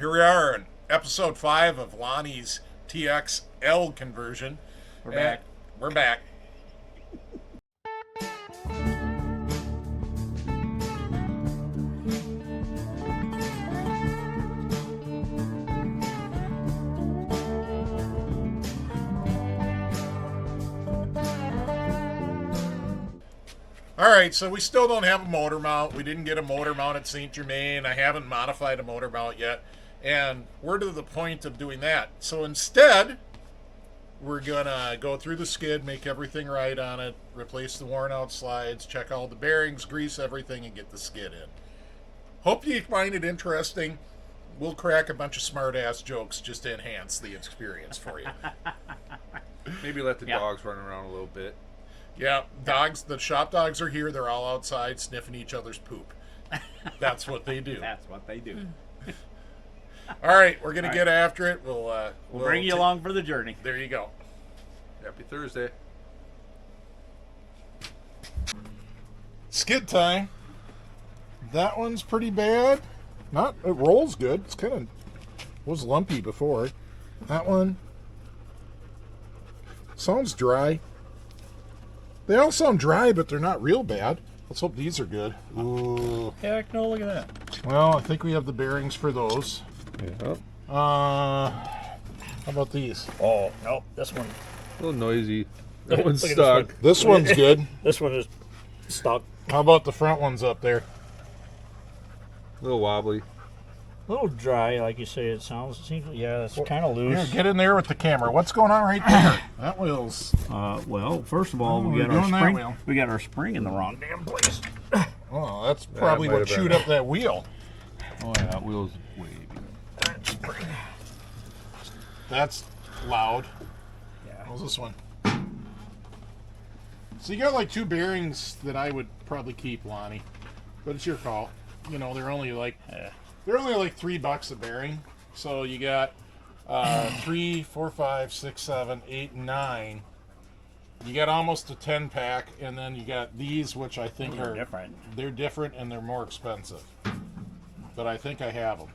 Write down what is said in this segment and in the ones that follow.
Here we are in episode 5 of Lonnie's TXL conversion. We're back. We're back. Alright, so we still don't have a motor mount. We didn't get a motor mount at St. Germain. I haven't modified a motor mount yet. And we're to the point of doing that. So instead, we're going to go through the skid, make everything right on it, replace the worn out slides, check all the bearings, grease everything, and get the skid in. Hope you find it interesting. We'll crack a bunch of smart-ass jokes just to enhance the experience for you. Maybe let the dogs run around a little bit. Yeah, dogs, the shop dogs are here. They're all outside sniffing each other's poop. That's what they do. That's what they do. All right, we're going to get after it. We'll bring you along for the journey. There you go. Happy Thursday. Skid time. That one's pretty bad. It rolls good. It's kind of was lumpy before. That one sounds dry. They all sound dry, but they're not real bad. Let's hope these are good. Ooh. Heck no, look at that. Well, I think we have the bearings for those. Yeah. How about these? Oh, nope. This one. A little noisy. That one's Look at stuck. This one's good. This one is stuck. How about the front ones up there? A little wobbly. A little dry, like you say. It sounds. It seems. Yeah, it's kind of loose. Here, get in there with the camera. What's going on right there? That wheel's. Well, first of all, Oh, we we're got our doing that spring. wheel. We got our spring in the wrong damn place. Oh, that's probably might what have chewed been. up that wheel. Oh yeah, that wheel's wavy. That's loud. Yeah. How's this one? So you got like 2 bearings that I would probably keep, Lonnie, but it's your call. You know, they're only like $3 a bearing. So you got 3, 4, 5, 6, 7, 8, 9. You got almost a 10 pack, and then you got these, which I think are different. They're different and they're more expensive. But I think I have them.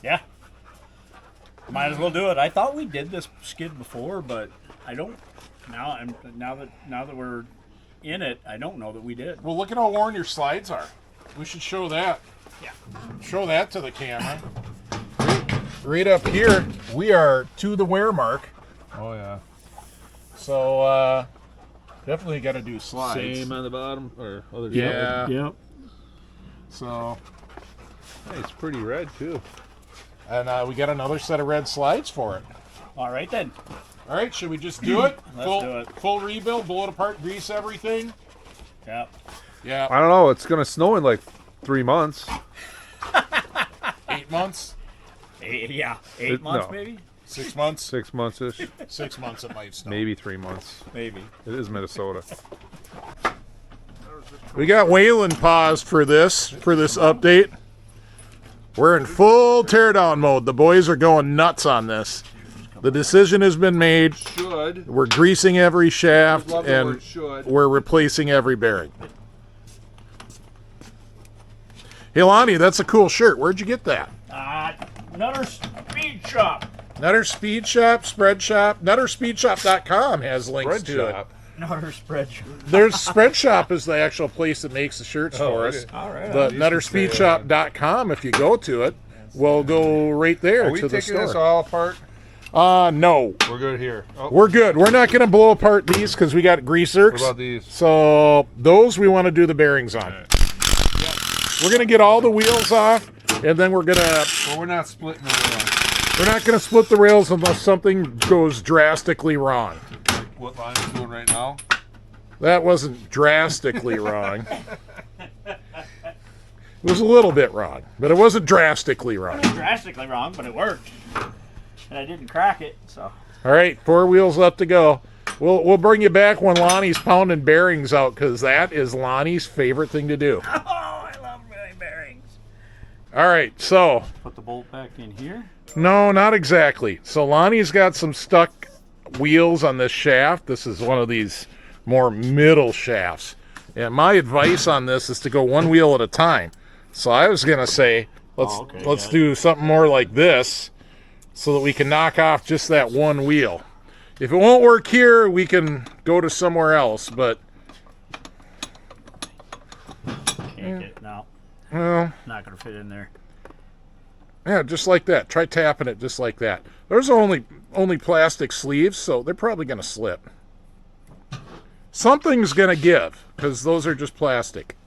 Yeah. Might as well do it. I thought we did this skid before, but I don't. Now that we're in it, I don't know that we did. Well, look at how worn your slides are. We should show that. Yeah. Show that to the camera. Right up here, we are to the wear mark. Oh yeah. So definitely got to do slides. Same on the bottom or other Yeah. side. Yep. So, Hey, it's pretty red too. and we got another set of red slides for it. All right then. All right, should we just do it? Let's do it. Full rebuild, blow it apart, grease everything. Yep. Yeah. I don't know. It's gonna snow in like 3 months. 8 months, 8 months no. maybe. 6 months, 6 months ish. 6 months it might snow. Maybe 3 months. Maybe. It is Minnesota. We got Waylon paused for this update. We're in full teardown mode. The boys are going nuts on this. The decision has been made. Should. We're greasing every shaft Love the and word should. we're replacing every bearing. Hey Lonnie, that's a cool shirt. Where'd you get that? Nutter Speed Shop. Nutter Speed Shop, Spread Shop. NutterSpeedShop.com has links Bread to shop. Nutter Spread Shop. it. There's Spread Shop is the actual place that makes the shirts Oh, for okay. us. All right. But NutterSpeedShop.com, if you go to it, will go right there Are we to the taking this store. all apart? No. We're good here. Oh, We're good. We're not going to blow apart these because we got greasers. what about these? So those we want to do the bearings on. We're going to get all the wheels off, and then we're going to... Well, we're not splitting the We're not going to split the rails unless something goes drastically wrong. what Lonnie's doing right now. That wasn't drastically wrong. It was a little bit wrong, but it wasn't drastically wrong. Drastically wrong, but it worked. And I didn't crack it, so. All right, 4 wheels left to go. We'll bring you back when Lonnie's pounding bearings out because that is Lonnie's favorite thing to do. Oh, I love my bearings. All right, so Put the bolt back in here. no, not exactly. So Lonnie's got some stuck wheels on this shaft. This is one of these more middle shafts. And my advice on this is to go 1 wheel at a time. So I was going to say Let's do something more like this so that we can knock off just that one wheel. If it won't work here, we can go to somewhere else, but can't get no. Well, not gonna fit in there. Yeah, just like that. Try tapping it just like that. There's only plastic sleeves, so they're probably going to slip. Something's going to give, because those are just plastic.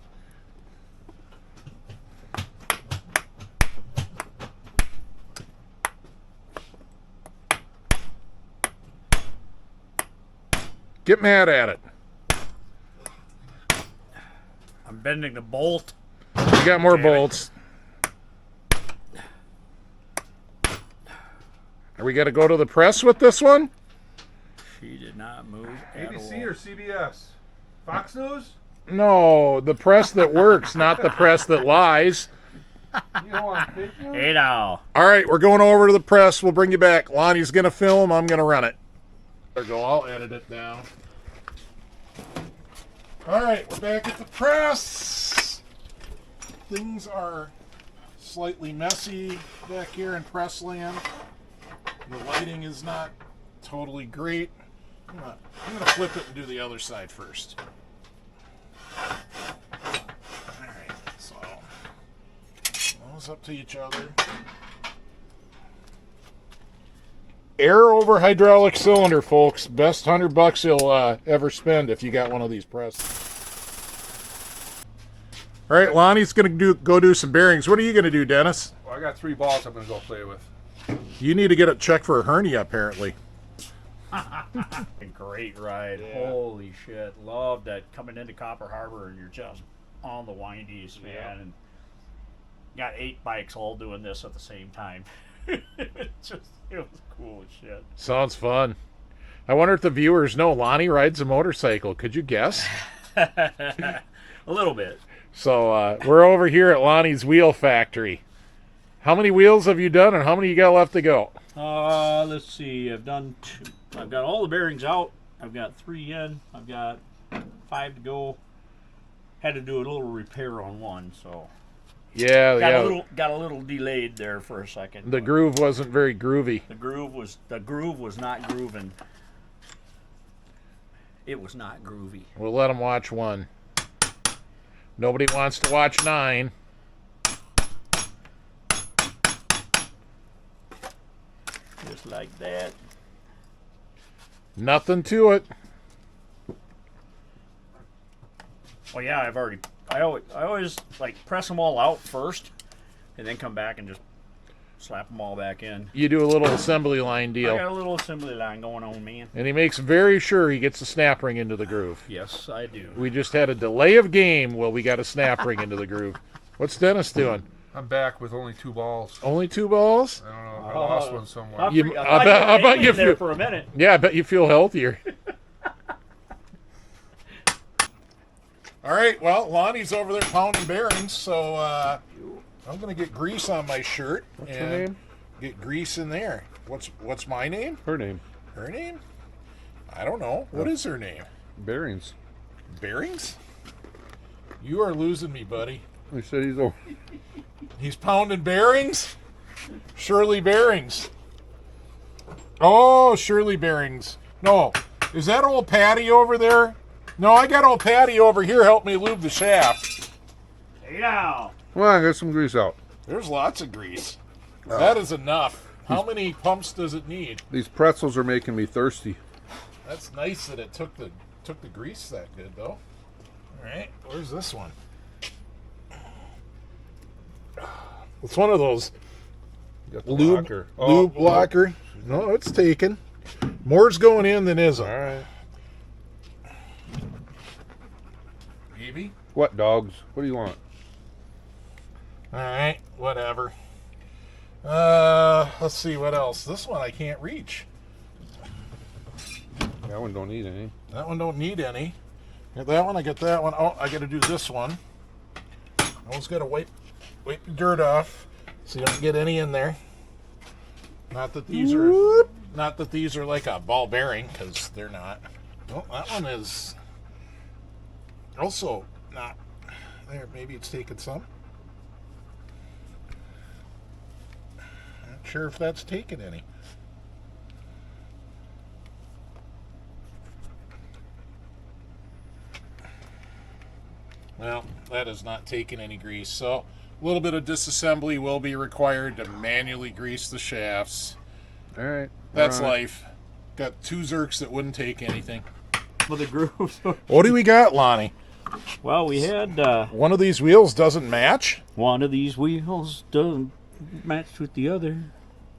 Get mad at it. I'm bending the bolt. You got more bolts. Are we going to go to the press with this one? She did not move at ABC all. or CBS? Fox News? No, the press that works, not the press that lies. You don't want fake news? Hey now. All right, we're going over to the press. We'll bring you back. Lonnie's going to film. I'm going to run it. There we go. I'll edit it down. All right, we're back at the press. Things are slightly messy back here in press land. The lighting is not totally great. I'm gonna flip it and do the other side first. Alright, so those up to each other. Air over hydraulic cylinder, folks. Best $100 you'll ever spend if you got one of these presses. Alright, Lonnie's gonna go do some bearings. What are you gonna do, Dennis? Well, I got 3 balls I'm going to go play with. You need to get it checked for a hernia, apparently. Great ride. Yeah. Holy shit. Love that coming into Copper Harbor and you're just on the windies, man. Yeah. And got 8 bikes all doing this at the same time. It was cool as shit. Sounds fun. I wonder if the viewers know Lonnie rides a motorcycle. Could you guess? A little bit. So we're over here at Lonnie's Wheel Factory. How many wheels have you done, and how many you got left to go? Let's see. I've done 2. I've got all the bearings out. I've got 3 in. I've got 5 to go. Had to do a little repair on one, so yeah, got a little delayed there for a second. The groove wasn't very groovy. The groove was not grooving. It was not groovy. We'll let them watch 1. Nobody wants to watch 9. Just like that. Nothing to it. Well, yeah, I always like press them all out first, and then come back and just slap them all back in. You do a little assembly line deal. I got a little assembly line going on, man. And he makes very sure he gets the snap ring into the groove. Yes, I do. We just had a delay of game while we got a snap ring into the groove. What's Dennis doing? I'm back with only 2 balls. Only 2 balls? I don't know. I lost one somewhere. I bet you there for a minute. Yeah, I bet you feel healthier. All right, well, Lonnie's over there pounding bearings, so I'm going to get grease on my shirt. What's her name? Get grease in there. What's my name? Her name. Her name? I don't know. What is her name? Bearings. Bearings? You are losing me, buddy. He said he's over. He's pounding bearings? Shirley Bearings. Oh, Shirley Bearings. No. Is that old Patty over there? No, I got old Patty over here help me lube the shaft. Hey now. Well, I got some grease out. There's lots of grease. That is enough. How many pumps does it need? These pretzels are making me thirsty. That's nice that it took the grease that good, though. All right, where's this one? It's one of those lube locker. No, it's taken. More's going in than isn't. All right. Maybe. What dogs? What do you want? All right, whatever. Let's see what else. This one I can't reach. That one don't need any. That one don't need any. Get that one. I get that one. Oh, I got to do this one. I always got to wipe the dirt off so you don't get any in there. Not that these are like a ball bearing, because they're not. Well, that one is also not there. Maybe it's taken some. sure if that's taking any. Well, that is not taking any grease, so a little bit of disassembly will be required to manually grease the shafts. All right. That's life. Got 2 Zerks that wouldn't take anything. With the grooves. What do we got, Lonnie? Well, we had One of these wheels doesn't match? one of these wheels doesn't match with the other.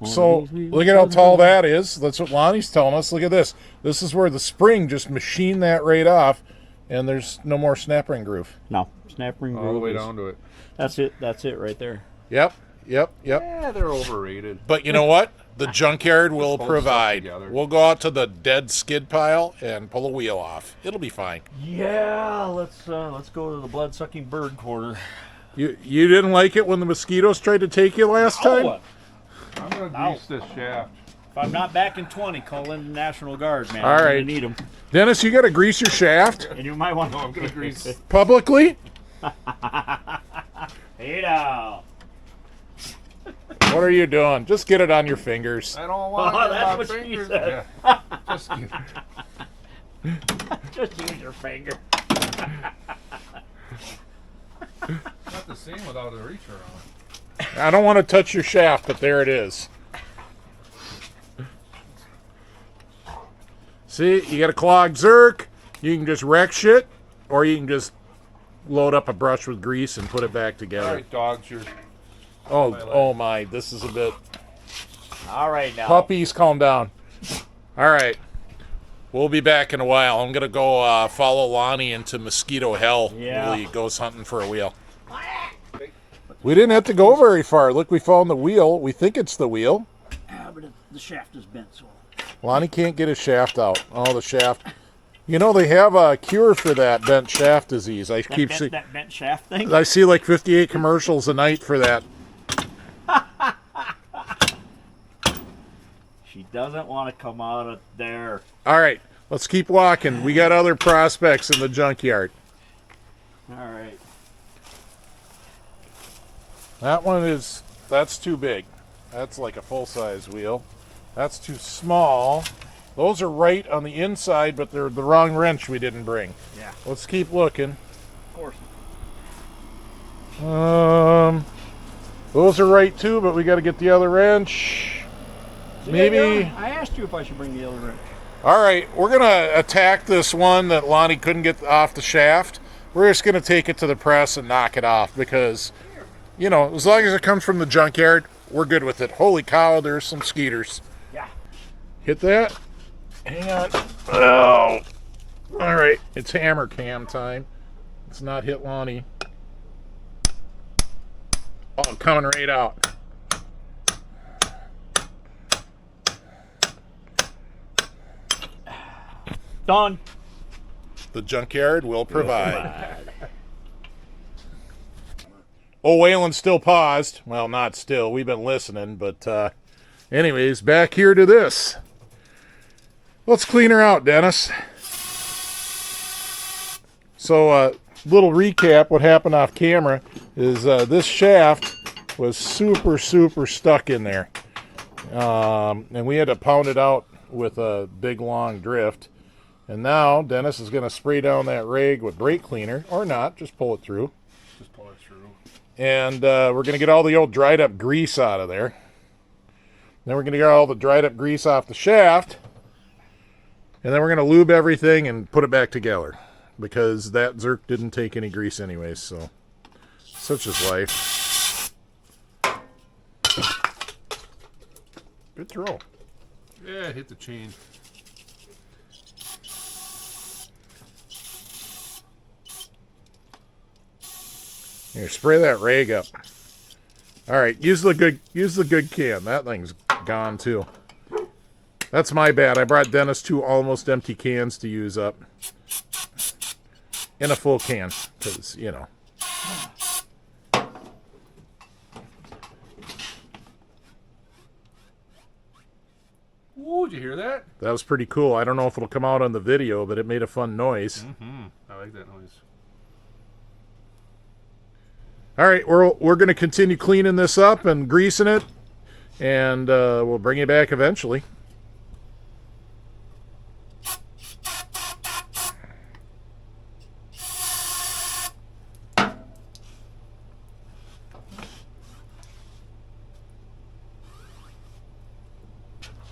So, look at how tall that is. That's what Lonnie's telling us. Look at this. This is where the spring just machined that right off, and there's no more snap ring groove. No, snap ring groove. All the way is- down to it. That's it. That's it right there. Yep. Yeah, they're overrated. But you know what? The junkyard will hold stuff provide. together. We'll go out to the dead skid pile and pull a wheel off. It'll be fine. Yeah, let's go to the blood sucking bird quarter. You didn't like it when the mosquitoes tried to take you last time? Oh, I'm going to Ow. grease this shaft. if I'm not back in 20, call in the National Guard, man. All I'm right. gonna need them. Dennis, you got to grease your shaft And you might want No, I'm going to grease. publicly? Hey now. What are you doing? Just get it on your fingers. I don't want Oh, to that's my what she fingers. said. Yeah. Just get Just use your finger. not the same without a reach around. I don't want to touch your shaft, but there it is. See, you got a clogged Zerk. You can just wreck shit, or you can just load up a brush with grease and put it back All together. right, dogs, you're... Oh my, this is a bit... All right now. Puppies, calm down. All right. We'll be back in a while. I'm going to go follow Lonnie into mosquito hell Yeah. while he goes hunting for a wheel. We didn't have to go very far. Look, we found the wheel. We think it's the wheel. Ah, but the shaft is bent, so. Lonnie can't get his shaft out. Oh, the shaft. You know, they have a cure for that bent shaft disease. I keep That seeing... that bent shaft thing. I see like 58 commercials a night for that. She doesn't want to come out of there. All right, let's keep walking. We got other prospects in the junkyard. All right. That one is, that's too big. That's like a full-size wheel. That's too small. Those are right on the inside, but they're the wrong wrench we didn't bring. Yeah. Let's keep looking. Of course. Those are right too, but we got to get the other wrench. Maybe. Yeah, I asked you if I should bring the other wrench. All right, we're going to attack this one that Lonnie couldn't get off the shaft. We're just going to take it to the press and knock it off because, you know, as long as it comes from the junkyard, we're good with it. Holy cow, there's some skeeters. Yeah. Hit that. Hang on. Oh. All right, it's hammer cam time. Let's not hit Lonnie. Oh, coming right out. Done. The junkyard will provide. Oh, Waylon's still paused. Well, not still. We've been listening, but anyways, back here to this. Let's clean her out, Dennis. So, little recap. What happened off camera is this shaft was super stuck in there, and we had to pound it out with a big long drift. And now Dennis is going to spray down that rig with brake cleaner, or not, just pull it through. Just pull it through. And we're going to get all the old dried up grease out of there. Then we're going to get all the dried up grease off the shaft. And then we're going to lube everything and put it back together. Because that Zerk didn't take any grease anyways, so such is life. Good throw. Yeah, hit the chain. Here, spray that rag up. All right, use the good can. That thing's gone too. That's my bad. I brought Dennis 2 almost empty cans to use up. In a full can, because, you know. Ooh, did you hear that? That was pretty cool. I don't know if it'll come out on the video, but it made a fun noise. Mm-hmm. I like that noise. All right, we're going to continue cleaning this up and greasing it. and we'll bring you back eventually.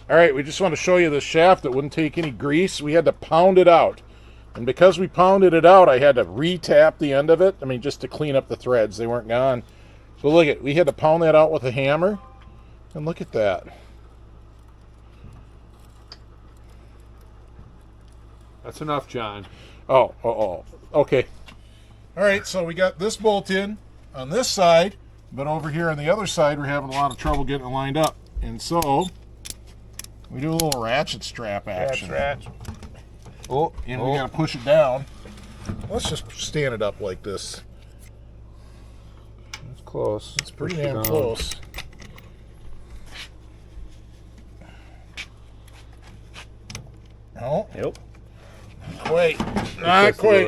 All right, we just want to show you the shaft that wouldn't take any grease. We had to pound it out. And because we pounded it out, I had to re-tap the end of it. I mean, just to clean up the threads. They weren't gone. But look at, we had to pound that out with a hammer. And look at that. That's enough, John. Oh. Okay. All right, so we got this bolt in on this side. But over here on the other side, we're having a lot of trouble getting it lined up. And so we do a little ratchet strap action. Ratchet. Oh, and we gotta push it down. Let's just stand it up like this. It's close. It's pretty damn close. No, Nope. quite. Not quite.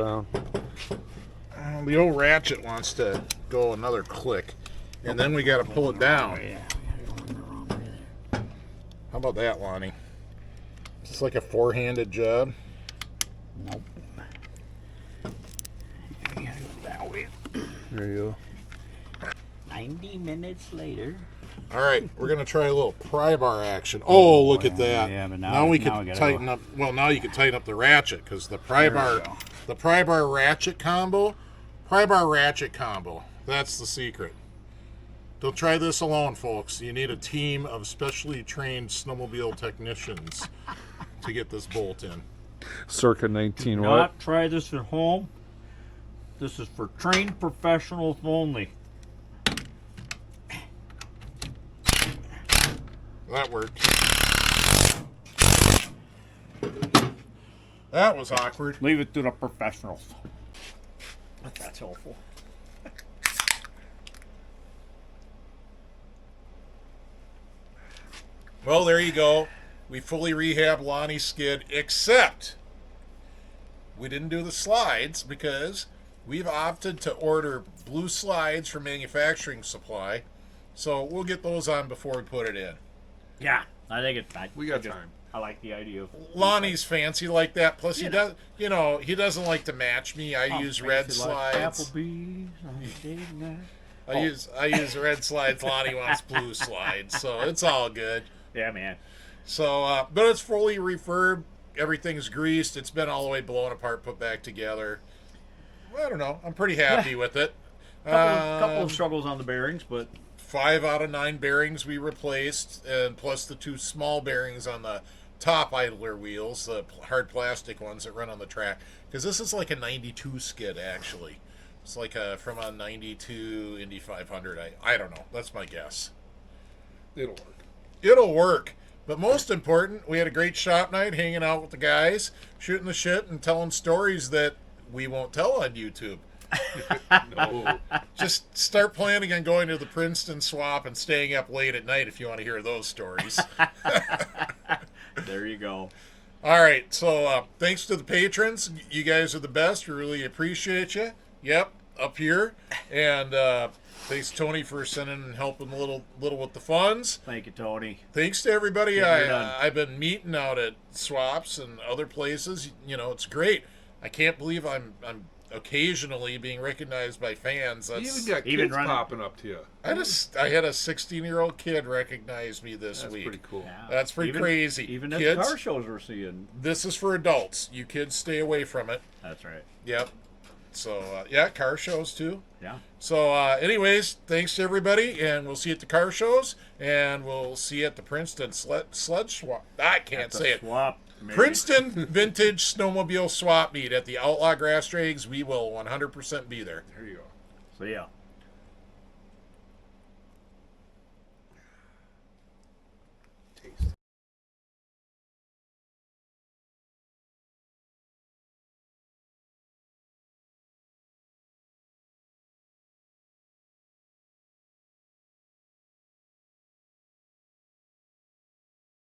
The old ratchet wants to go another click, and then we gotta pull it down. How about that, Lonnie? Just like a four-handed job. Nope. You gotta go that way. There you go. 90 minutes later. All right, we're gonna try a little pry bar action. Oh, look at that! Yeah, but now we now can gotta tighten go. up. Well, now you can tighten up the ratchet because the pry bar ratchet combo. Pry bar ratchet combo. That's the secret. Don't try this alone, folks. You need a team of specially trained snowmobile technicians to get this bolt in. Circa 19 Do what? not try this at home. This is for trained professionals only. That worked. That was awkward. Leave it to the professionals. That's helpful. Well, there you go. We fully rehabbed Lonnie's skid, except we didn't do the slides because we've opted to order blue slides from manufacturing supply. So we'll get those on before we put it in. Yeah, I think it's. We got time. I like the idea of Lonnie's fancy like that. Plus, he does. You know, he doesn't like to match me. I use red slides. Applebee's on a date night. I use red slides. Lonnie wants blue slides, so it's all good. Yeah, man. So, but it's fully refurbed. Everything's greased. It's been all the way blown apart, put back together. I don't know. I'm pretty happy with it. Couple of struggles on the bearings, but 5 out of 9 bearings we replaced, and plus the 2 small bearings on the top idler wheels, the hard plastic ones that run on the track. Because this is like a 92 skid, actually. It's like from a 92 Indy 500. I don't know. That's my guess. It'll work. It'll work. But most important, we had a great shop night hanging out with the guys, shooting the shit and telling stories that we won't tell on YouTube. No. Just start planning on going to the Princeton swap and staying up late at night if you want to hear those stories. there you go. All right, so thanks to the patrons. You guys are the best. We really appreciate you. Yep, up here. And thanks, Tony, for sending and helping a little with the funds. Thank you, Tony. Thanks to everybody Yeah, I've been meeting out at swaps and other places. You know, it's great. I can't believe I'm occasionally being recognized by fans. You That's, even got Even kids running- popping up to you. I had a 16-year-old kid recognize me this That's week. pretty cool. Yeah. That's pretty crazy. Even at Kids, the car shows we're seeing. this is for adults. You kids stay away from it. That's right. Yep. So, yeah, car shows too. Yeah. So, anyways, thanks to everybody, and we'll see you at the car shows, and we'll see you at the Princeton sled swap. I can't say it. Swap. Maybe. Princeton Vintage Snowmobile Swap Meet at the Outlaw Grass Drags. We will 100% be there. There you go. So yeah.